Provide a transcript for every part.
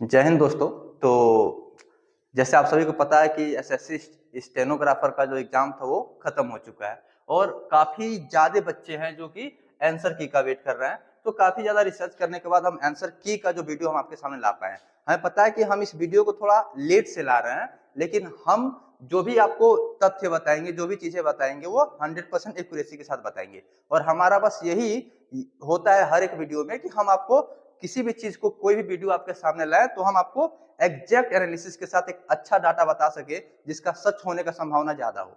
जय हिंद दोस्तों। तो जैसे आप सभी को पता है कि एसएससी स्टेनोग्राफर का जो एग्जाम था वो खत्म हो चुका है और काफी ज्यादा बच्चे हैं जो कि आंसर की का वेट कर रहे हैं। तो काफी ज्यादा रिसर्च करने के बाद हम आंसर की का जो वीडियो हम आपके सामने ला पाए हैं। हमें पता है कि हम इस वीडियो को थोड़ा लेट से ला रहे हैं, लेकिन हम जो भी आपको तथ्य बताएंगे, जो भी चीजें बताएंगे वो 100% एक्यूरेसी के साथ बताएंगे। और हमारा बस यही होता है हर एक वीडियो में कि हम आपको किसी भी चीज को, कोई भी वीडियो आपके सामने लाए तो हम आपको एग्जैक्ट एनालिसिस के साथ एक अच्छा डाटा बता सके जिसका सच होने का संभावना ज्यादा हो।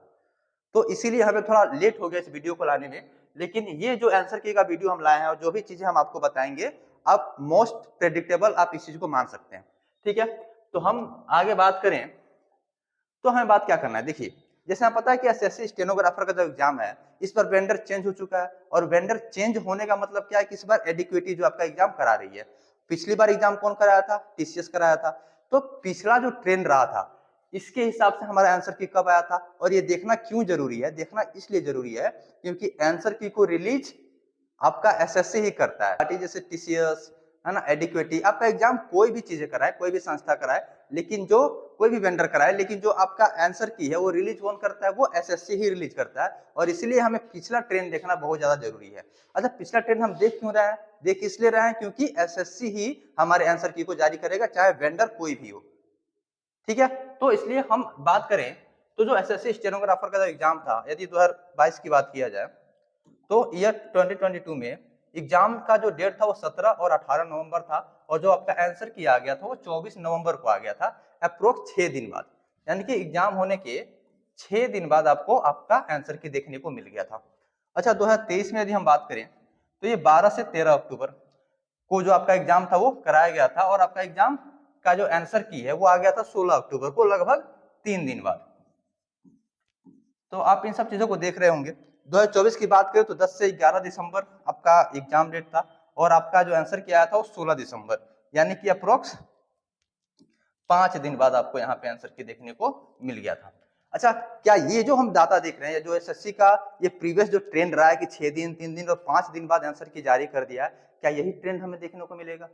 तो इसीलिए हमें थोड़ा लेट हो गया इस वीडियो को लाने में। लेकिन ये जो आंसर की का वीडियो हम लाए हैं और जो भी चीजें हम आपको बताएंगे, आप मोस्ट प्रेडिक्टेबल आप इस चीज को मान सकते हैं। ठीक है, तो हम आगे बात करें तो हमें बात क्या करना है। देखिए, जैसे आप पता है कि एसएससी स्टेनोग्राफर का जो एग्जाम है इस पर वेंडर चेंज हो चुका है। और वेंडर चेंज होने का मतलब क्या है कि इस बार एडिक्विटी जो आपका एग्जाम करा रही है। पिछली बार एग्जाम कौन कराया था? टीसीएस कराया था। तो पिछला जो ट्रेंड रहा था इसके हिसाब से हमारा आंसर की कब आया था। और ये देखना क्यों जरूरी है? देखना इसलिए जरूरी है क्योंकि आंसर की को रिलीज आपका एसएससी ही करता है। पार्टी जैसे टीसीएस है ना, एडिक्विटी, आपका एग्जाम कोई भी चीजें कराए, कोई भी संस्था कराए, लेकिन जो कोई भी वेंडर कराए, लेकिन जो आपका आंसर की है वो रिलीज कौन करता है? वो एसएससी ही रिलीज करता है। और इसलिए हमें पिछला ट्रेंड देखना बहुत ज्यादा जरूरी है। अच्छा, पिछला ट्रेंड हम देख क्यों रहे हैं? देख इसलिए रहे हैं क्योंकि एसएससी ही हमारे आंसर की को जारी करेगा, चाहे वेंडर कोई भी हो। ठीक है, तो इसलिए हम बात करें तो जो एसएससी स्टेनोग्राफर का जो एग्जाम था, यदि 2022 की बात किया जाए तो ईयर 2022 में एग्जाम का जो डेट था वो 17 और 18 नवंबर था। और जो आपका आंसर की आ गया था वो 24 नवंबर को आ गया था, अप्रोक्स 6 दिन बाद। यानी कि एग्जाम होने के 6 दिन बाद आपको आपका आंसर की देखने को मिल गया था। अच्छा, 2023 में यदि हम बात करें तो ये 12 से 13 अक्टूबर को जो आपका एग्जाम था वो कराया गया था। और आपका एग्जाम का जो आंसर की है वो आ गया था 16 अक्टूबर को, लगभग 3 दिन बाद। तो आप इन सब चीजों को देख रहे होंगे। 2024 की बात करें तो 10 से 11 दिसंबर आपका एग्जाम डेट था। और आपका जो आंसर किया था वो 16 दिसंबर, यानी कि अप्रोक्स 5 दिन बाद आपको यहाँ पे आंसर की देखने को मिल गया था। अच्छा, क्या ये जो हम डाटा देख रहे हैं, जो एसएससी का ये प्रीवियस जो ट्रेंड रहा है कि 6 दिन, 3 दिन और 5 दिन बाद आंसर की जारी कर दिया है, क्या यही ट्रेंड हमें देखने को मिलेगा?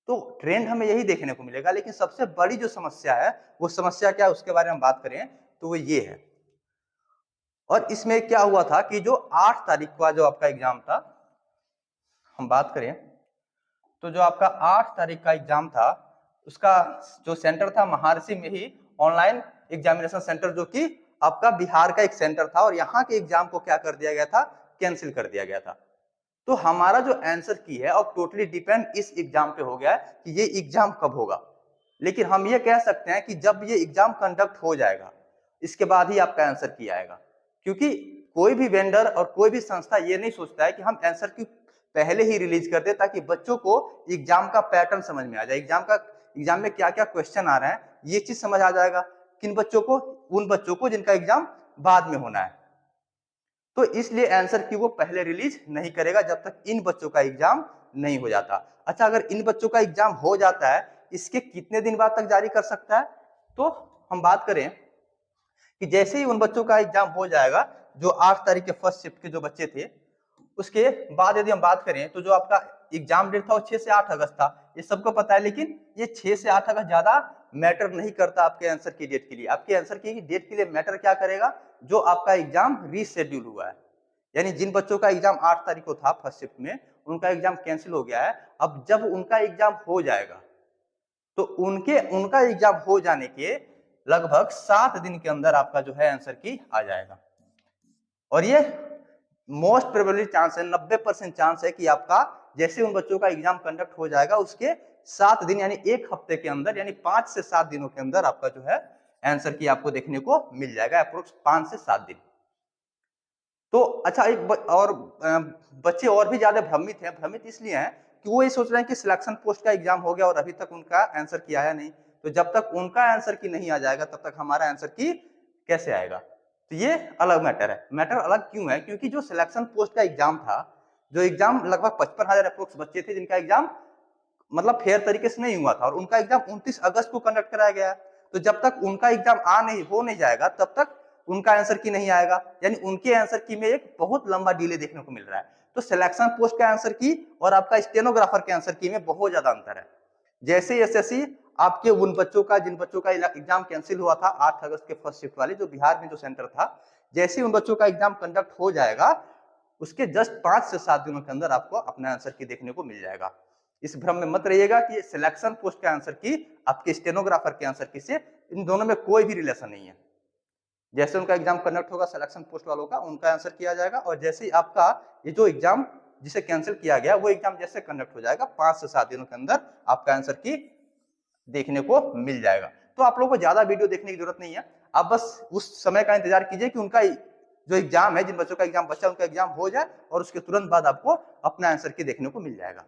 तो ट्रेंड हमें यही देखने को मिलेगा, लेकिन सबसे बड़ी जो समस्या है वो समस्या क्या है उसके बारे में बात करें तो वो ये है। और इसमें क्या हुआ था कि जो 8 तारीख का जो आपका एग्जाम था, हम बात करें तो जो आपका 8 तारीख का एग्जाम था उसका जो सेंटर था महारसी में ही, ऑनलाइन एग्जामिनेशन सेंटर, जो कि आपका बिहार का एक सेंटर था। और यहाँ के एग्जाम को क्या कर दिया गया था? कैंसिल कर दिया गया था। तो हमारा जो आंसर की है और टोटली डिपेंड इस एग्जाम पे हो गया है कि ये एग्जाम कब होगा। लेकिन हम ये कह सकते हैं कि जब ये एग्जाम कंडक्ट हो जाएगा इसके बाद ही आपका आंसर की आएगा। क्योंकि कोई भी वेंडर और कोई भी संस्था ये नहीं सोचता है कि हम आंसर की पहले ही रिलीज कर दे ताकि बच्चों को एग्जाम का पैटर्न समझ में आ जाए, एग्जाम में क्या क्या क्वेश्चन आ रहे हैं ये चीज समझ आ जाएगा। किन बच्चों को? उन बच्चों को जिनका एग्जाम बाद में होना है। तो इसलिए आंसर की वो पहले रिलीज नहीं करेगा जब तक इन बच्चों का एग्जाम नहीं हो जाता। अच्छा, अगर इन बच्चों का एग्जाम हो जाता है इसके कितने दिन बाद तक जारी कर सकता है? तो हम बात करें कि जैसे ही उन बच्चों का एग्जाम हो जाएगा, जो 8 तारीख के फर्स्ट शिफ्ट के जो बच्चे थे, उसके बाद यदि हम बात करें तो जो आपका एग्जाम डेट था वो 6 से 8 अगस्त था, ये सबको पता है। लेकिन ये 6 से 8 अगस्त ज्यादा मैटर नहीं करता आपके आंसर की डेट के लिए। आपके आंसर की डेट के लिए मैटर क्या करेगा? जो आपका एग्जाम रीशेड्यूल हुआ है, यानी जिन बच्चों का एग्जाम 8 तारीख को था फर्स्ट शिफ्ट में, उनका एग्जाम कैंसिल हो गया है। अब जब उनका एग्जाम हो जाएगा तो उनका एग्जाम हो जाने के लगभग 7 दिन के अंदर आपका जो है आंसर की आ जाएगा। और ये मोस्ट प्रोबेबली चांस है, 90% चांस है कि आपका जैसे उन बच्चों का एग्जाम कंडक्ट हो जाएगा उसके 7 दिन यानी 1 हफ्ते के अंदर, यानी 5 से 7 दिनों के अंदर आपका जो है आंसर की आपको देखने को मिल जाएगा, अप्रोक्स 5 से 7 दिन। तो अच्छा, और बच्चे और भी ज्यादा भ्रमित हैं। भ्रमित इसलिए हैं कि वो ये सोच रहे हैं कि सिलेक्शन पोस्ट का एग्जाम हो गया और अभी तक उनका आंसर की आया नहीं। तो जब तक उनका आंसर की नहीं आ जाएगा तब तक हमारा आंसर की कैसे आएगा? तो ये अलग मैटर है। मैटर अलग क्यों है? क्योंकि जो सिलेक्शन पोस्ट का एग्जाम था, जो एग्जाम लगभग 55,000 अप्रोक्स बच्चे थे जिनका एग्जाम मतलब फेयर तरीके से नहीं हुआ था, और उनका एग्जाम 29 अगस्त को कंडक्ट कराया गया। तो जब तक उनका एग्जाम हो नहीं जाएगा तब तक उनका आंसर की नहीं आएगा, यानी उनके आंसर की में एक बहुत लंबा डिले देखने को मिल रहा है। तो सिलेक्शन पोस्ट का आंसर की और आपका स्टेनोग्राफर के आंसर की में बहुत ज्यादा अंतर है। जैसे ही एसएससी आपके उन बच्चों का जिन बच्चों का एग्जाम कैंसिल हुआ था 8 अगस्त के फर्स्ट शिफ्ट वाले, जो बिहार में जो सेंटर था, जैसे ही उन बच्चों का एग्जाम कंडक्ट हो जाएगा उसके जस्ट 5 से 7 दिनों के अंदर आपको अपना आंसर की देखने को मिल जाएगा। इस भ्रम में मत रहिएगा कि सिलेक्शन पोस्ट के आंसर की आपके स्टेनोग्राफर के आंसर की से इन दोनों में कोई भी रिलेशन नहीं है। जैसे उनका एग्जाम कंडक्ट होगा सिलेक्शन पोस्ट वालों का, उनका आंसर किया जाएगा, और जैसे ही आपका ये जो एग्जाम जिसे कैंसिल किया गया वो एग्जाम जैसे कंडक्ट हो जाएगा 5 से 7 दिनों के अंदर आपका आंसर की देखने को मिल जाएगा। तो आप लोगों को ज्यादा वीडियो देखने की जरूरत नहीं है, आप बस उस समय का इंतजार कीजिए कि उनका जो एग्जाम है, जिन बच्चों का एग्जाम बच्चा उनका एग्जाम हो जाए और उसके तुरंत बाद आपको अपना आंसर की देखने को मिल जाएगा।